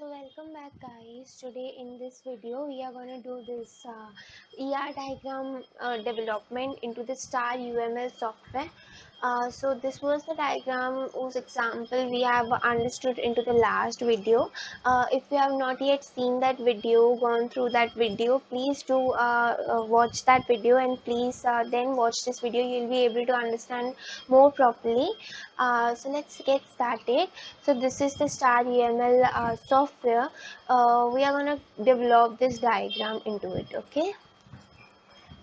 So welcome back guys. Today in this video we are going to do this ER diagram development into the star UML software. So this was the diagram whose example we have understood into the last video. If you have not yet seen that video, gone through that video, please do watch that video, and please then watch this video. You'll be able to understand more properly. So let's get started. So this is the star UML software. We are going to develop this diagram into it. Okay,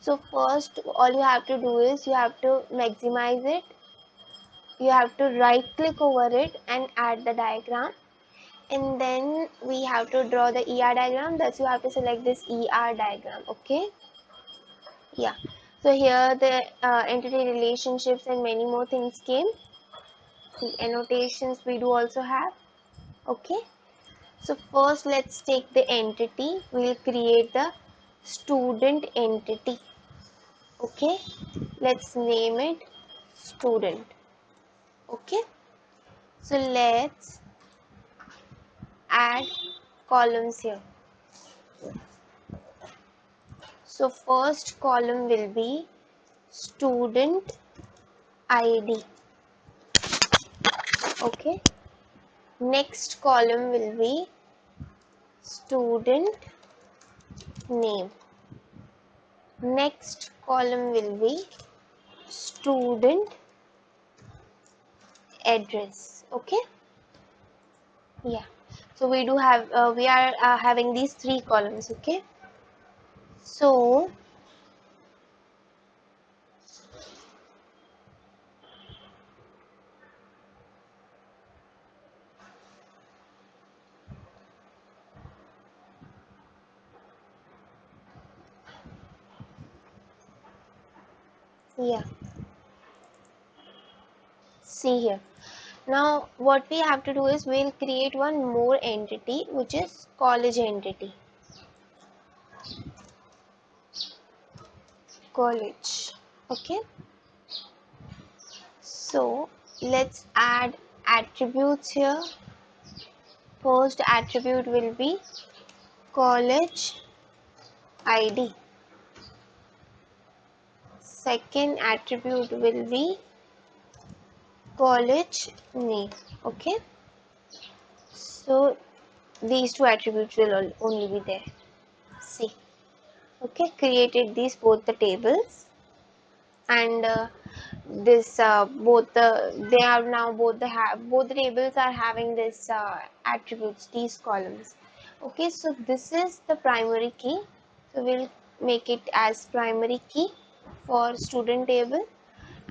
so first all you have to do is you have to maximize it. You have to right click over it and add the diagram, and then we have to draw the ER diagram. Thus you have to select this ER diagram. Okay, yeah. So here the entity relationships and many more things came. The annotations we do also have. Okay, so first let's take the entity. We'll create the student entity. Okay, let's name it student. Okay, so let's add columns here. So first column will be student ID. Okay, next column will be student name. Next column will be student address. Okay, yeah. So we do have we are having these three columns. Okay, so yeah, see here. Now what we have to do is we'll create one more entity, which is college entity. College. Okay, so let's add attributes here. First attribute will be college ID. Second attribute will be college name. Okay, so these two attributes will only be there. See, okay, created these both the tables, and this both the they are now both the tables are having this attributes, these columns. Okay, so this is the primary key, so we'll make it as primary key for student table,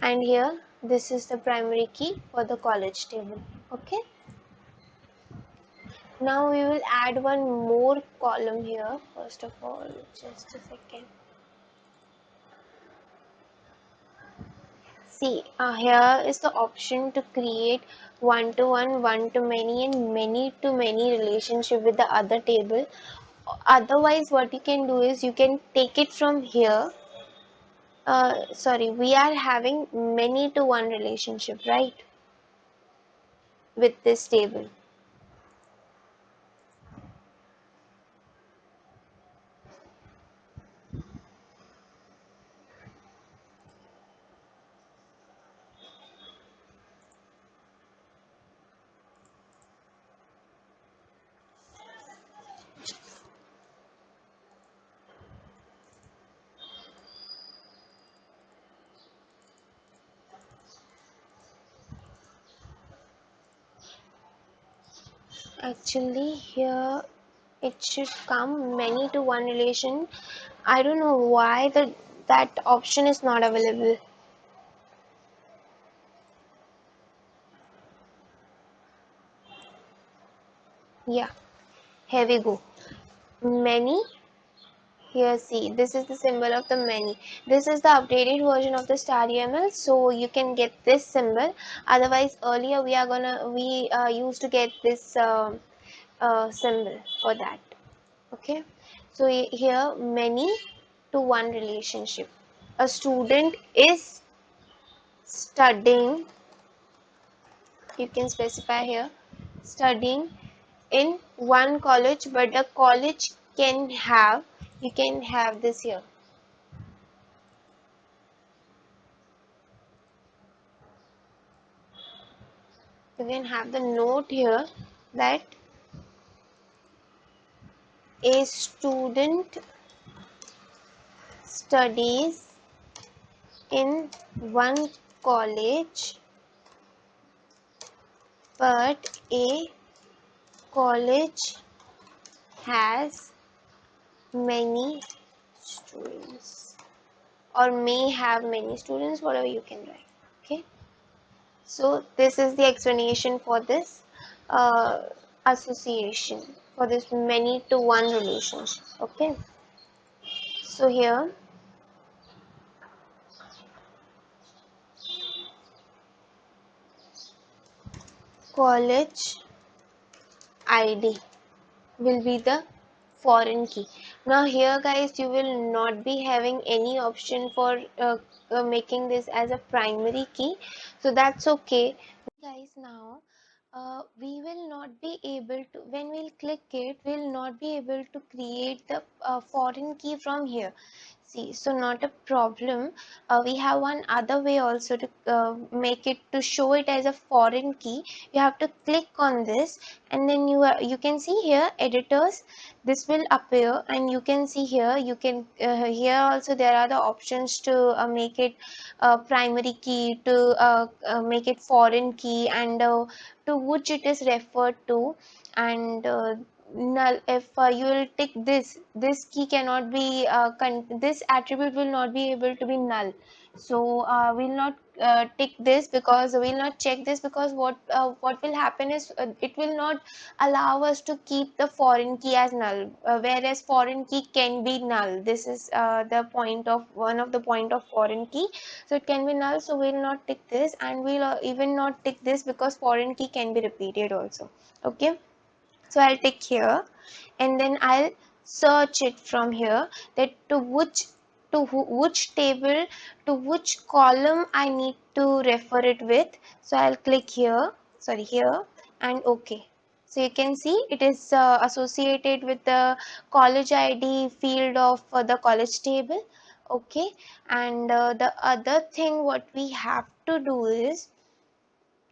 and here this is the primary key for the college table. Okay, now we will add one more column here. First of all, just a second. See, here is the option to create one-to-one, one-to-many, and many-to-many relationship with the other table. Otherwise, what you can do is you can take it from here. Sorry, we are having many-to-one relationship, right, with this table. Actually, here it should come many-to-one relation. I don't know why that option is not available. Yeah, here we go. Many. Here, see, this is the symbol of the many. This is the updated version of the star UML, so you can get this symbol. Otherwise, earlier we used to get this symbol for that. Okay, so here many to one relationship. A student is studying. You can specify here studying in one college, but the college can have, you can have this here. You can have the note here that a student studies in one college, but a college has many students, or may have many students, whatever you can write. Okay, so this is the explanation for this uh, association, for this many to one relationship. Okay, so here college ID will be the foreign key. Now here guys, you will not be having any option for making this as a primary key, so that's okay guys. Now we will not be able to, when we'll click it, we'll not be able to create the foreign key from here. See, so not a problem. We have one other way also to make it, to show it as a foreign key. You have to click on this, and then you can see here editors, this will appear, and you can see here, you can here also there are the options to make it primary key, to make it foreign key, and to which it is referred to, and null. If you will tick this key cannot be this attribute will not be able to be null, so we'll not tick this, because we'll not check this, because what will happen is it will not allow us to keep the foreign key as null, whereas foreign key can be null. This is the point of, one of the point of foreign key, so it can be null, so we'll not tick this, and we'll even not tick this, because foreign key can be repeated also. Okay, so I'll tick here, and then I'll search it from here, that to which, which table, to which column I need to refer it with. So I'll click here, sorry here, and OK. So you can see it is associated with the college ID field of the college table. Okay, and the other thing what we have to do is,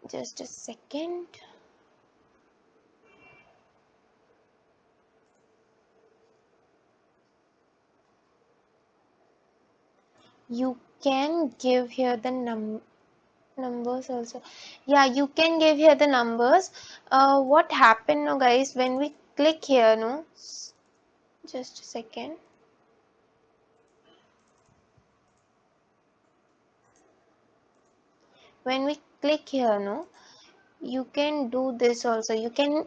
just a second. You can give here the numbers also. Yeah, you can give here the numbers. What happened now guys, when we click here, no, just a second, when we click here, no, you can do this also, you can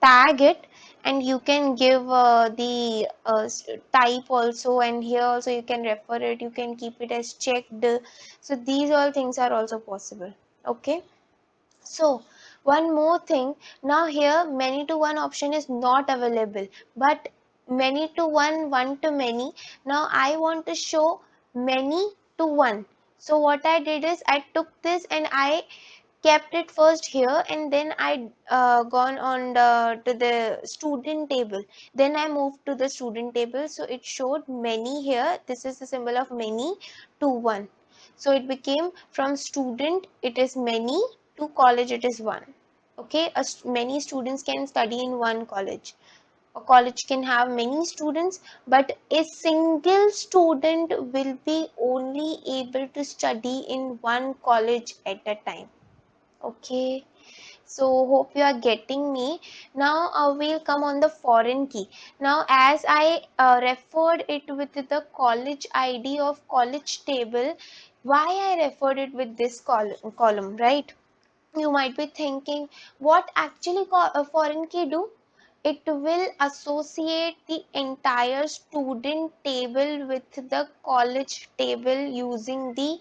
tag it, and you can give the type also, and here also you can refer it, you can keep it as checked, so these all things are also possible. Okay, so one more thing, now here many to one option is not available, but many to one, one to many. Now I want to show many to one. So what I did is I took this and I kept it first here, and then I gone on to the student table. Then I moved to the student table, so it showed many here. This is the symbol of many to one. So it became from student it is many, to college it is one. Okay, many students can study in one college. A college can have many students, but a single student will be only able to study in one college at a time. Okay, so hope you are getting me. Now we'll come on the foreign key. Now as I referred it with the college ID of college table, why I referred it with this column, right? You might be thinking, what actually a foreign key do? It will associate the entire student table with the college table using the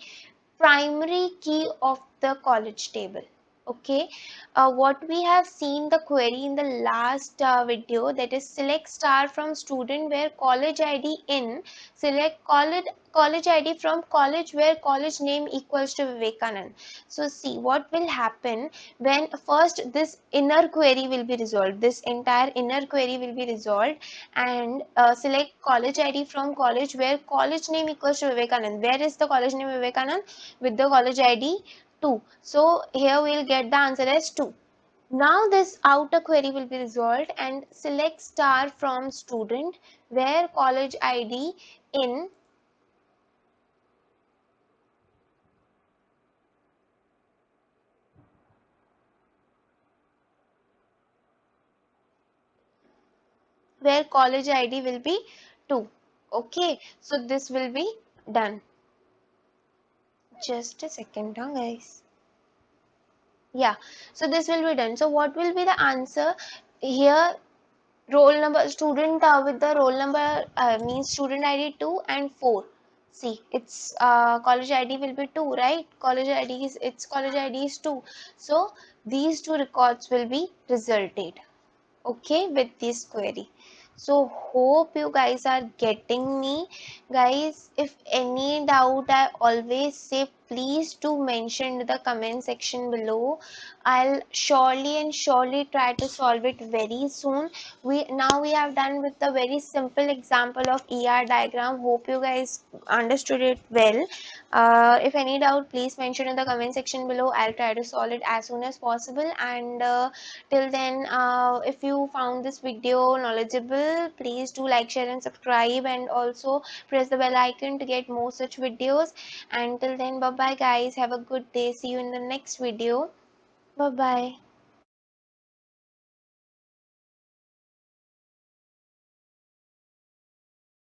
primary key of the college table. Okay, what we have seen the query in the last video, that is select star from student where college ID in, select college ID from college where college name equals to Vivekanand. So see what will happen when first this inner query will be resolved, this entire inner query will be resolved, and select college ID from college where college name equals to Vivekanand. Where is the college name Vivekanand? With the college ID 2. So here we'll get the answer as 2. Now this outer query will be resolved and select star from student where college ID in, where college ID will be 2. Okay, so this will be done. Just a second now guys. Yeah, so this will be done. So what will be the answer here? Roll number student with the roll number means student ID 2 and 4. See, it's college ID will be 2, right? College ID is, its college ID is 2. So these two records will be resulted, okay, with this query. So hope you guys are getting me. Guys, if any doubt, I always say please do mention in the comment section below. I'll surely and surely try to solve it very soon. We have done with a very simple example of diagram. Hope you guys understood it well. If any doubt, please mention in the comment section below. I'll try to solve it as soon as possible. And till then, if you found this video knowledgeable, please do like, share and subscribe, and also press the bell icon to get more such videos. Until then, bye bye guys, have a good day, see you in the next video. Bye bye.